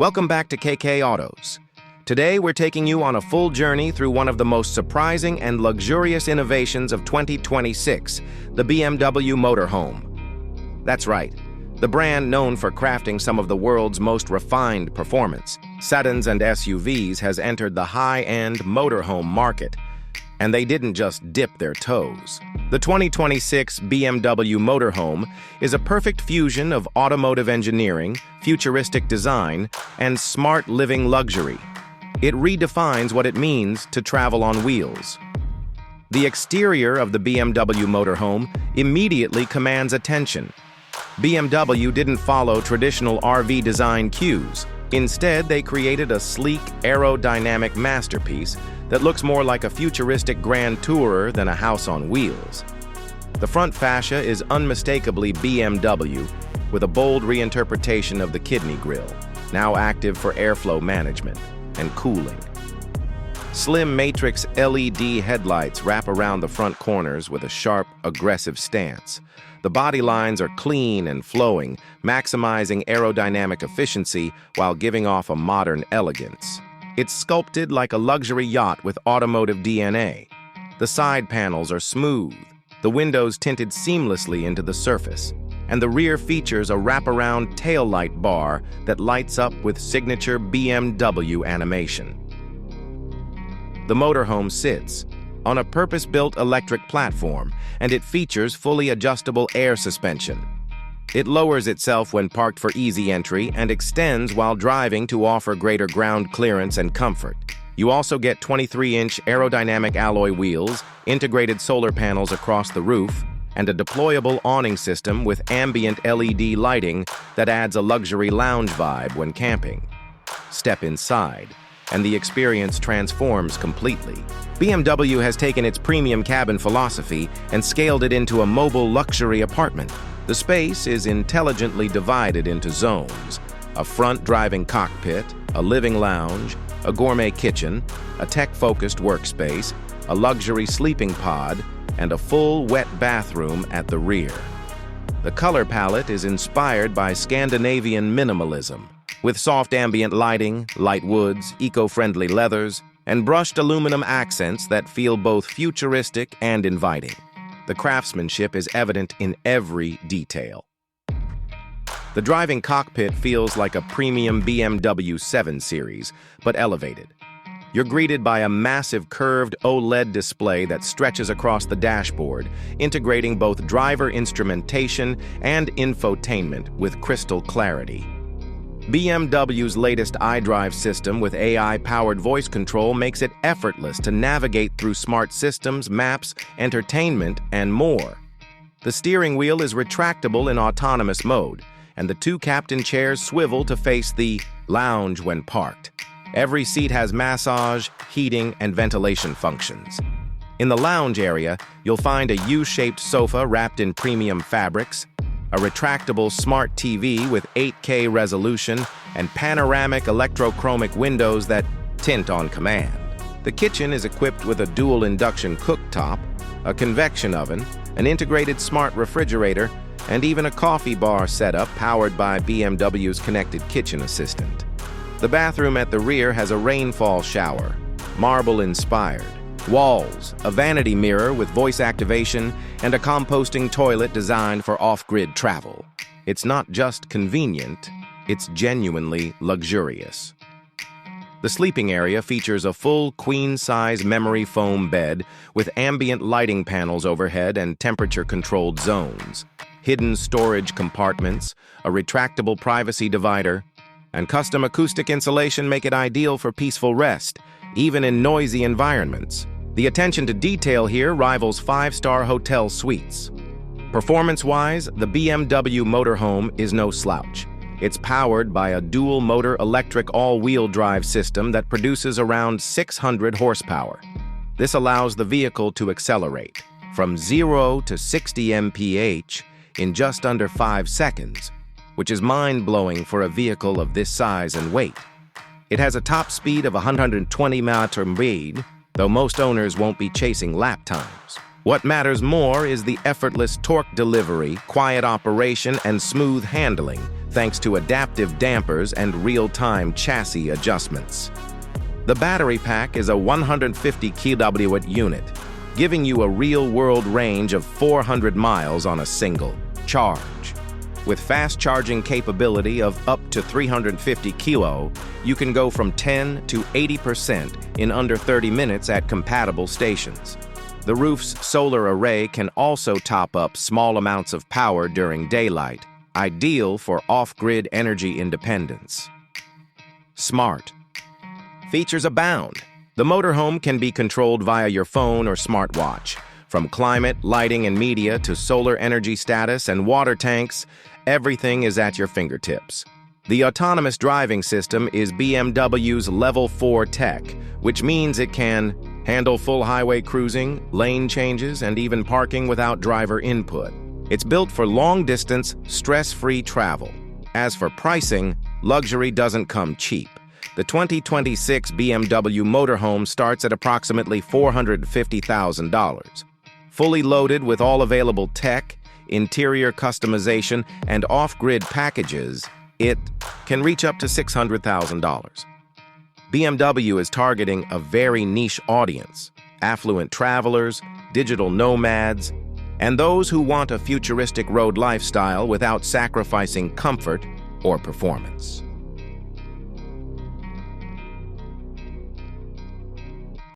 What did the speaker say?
Welcome back to KK Autos. Today we're taking you on a full journey through one of the most surprising and luxurious innovations of 2026, the BMW Motorhome. That's right, the brand known for crafting some of the world's most refined performance, sedans and SUVs has entered the high-end motorhome market. And they didn't just dip their toes. The 2026 BMW Motorhome is a perfect fusion of automotive engineering, futuristic design, and smart living luxury. It redefines what it means to travel on wheels. The exterior of the BMW Motorhome immediately commands attention. BMW didn't follow traditional RV design cues. Instead, they created a sleek, aerodynamic masterpiece that looks more like a futuristic grand tourer than a house on wheels. The front fascia is unmistakably BMW, with a bold reinterpretation of the kidney grille, now active for airflow management and cooling. Slim matrix LED headlights wrap around the front corners with a sharp, aggressive stance. The body lines are clean and flowing, maximizing aerodynamic efficiency while giving off a modern elegance. It's sculpted like a luxury yacht with automotive DNA. The side panels are smooth, the windows tinted seamlessly into the surface, and the rear features a wraparound taillight bar that lights up with signature BMW animation. The motorhome sits on a purpose-built electric platform, and it features fully adjustable air suspension. It lowers itself when parked for easy entry and extends while driving to offer greater ground clearance and comfort. You also get 23-inch aerodynamic alloy wheels, integrated solar panels across the roof, and a deployable awning system with ambient LED lighting that adds a luxury lounge vibe when camping. Step inside, and the experience transforms completely. BMW has taken its premium cabin philosophy and scaled it into a mobile luxury apartment. The space is intelligently divided into zones: a front driving cockpit, a living lounge, a gourmet kitchen, a tech-focused workspace, a luxury sleeping pod, and a full wet bathroom at the rear. The color palette is inspired by Scandinavian minimalism, with soft ambient lighting, light woods, eco-friendly leathers, and brushed aluminum accents that feel both futuristic and inviting. The craftsmanship is evident in every detail. The driving cockpit feels like a premium BMW 7 Series, but elevated. You're greeted by a massive curved OLED display that stretches across the dashboard, integrating both driver instrumentation and infotainment with crystal clarity. BMW's latest iDrive system with AI-powered voice control makes it effortless to navigate through smart systems, maps, entertainment, and more. The steering wheel is retractable in autonomous mode, and the two captain chairs swivel to face the lounge when parked. Every seat has massage, heating, and ventilation functions. In the lounge area, you'll find a U-shaped sofa wrapped in premium fabrics, a retractable smart TV with 8K resolution, and panoramic electrochromic windows that tint on command. The kitchen is equipped with a dual induction cooktop, a convection oven, an integrated smart refrigerator, and even a coffee bar setup powered by BMW's connected kitchen assistant. The bathroom at the rear has a rainfall shower, marble-inspired, walls, a vanity mirror with voice activation, and a composting toilet designed for off-grid travel. It's not just convenient, it's genuinely luxurious. The sleeping area features a full queen-size memory foam bed with ambient lighting panels overhead and temperature-controlled zones, hidden storage compartments, a retractable privacy divider, and custom acoustic insulation make it ideal for peaceful rest, even in noisy environments. The attention to detail here rivals five-star hotel suites. Performance-wise, the BMW Motorhome is no slouch. It's powered by a dual-motor electric all-wheel drive system that produces around 600 horsepower. This allows the vehicle to accelerate from 0 to 60 mph in just under 5 seconds, which is mind-blowing for a vehicle of this size and weight. It has a top speed of 120 mph, though most owners won't be chasing lap times. What matters more is the effortless torque delivery, quiet operation, and smooth handling thanks to adaptive dampers and real-time chassis adjustments. The battery pack is a 150 kW unit, giving you a real-world range of 400 miles on a single charge. With fast charging capability of up to 350 kilo, you can go from 10 to 80% in under 30 minutes at compatible stations. The roof's solar array can also top up small amounts of power during daylight, ideal for off-grid energy independence. Smart. Features abound. The motorhome can be controlled via your phone or smartwatch. From climate, lighting, and media to solar energy status and water tanks, everything is at your fingertips. The autonomous driving system is BMW's Level 4 tech, which means it can handle full highway cruising, lane changes, and even parking without driver input. It's built for long-distance, stress-free travel. As for pricing, luxury doesn't come cheap. The 2026 BMW Motorhome starts at approximately $450,000. Fully loaded with all available tech, interior customization, and off-grid packages, it can reach up to $600,000. BMW is targeting a very niche audience: affluent travelers, digital nomads, and those who want a futuristic road lifestyle without sacrificing comfort or performance.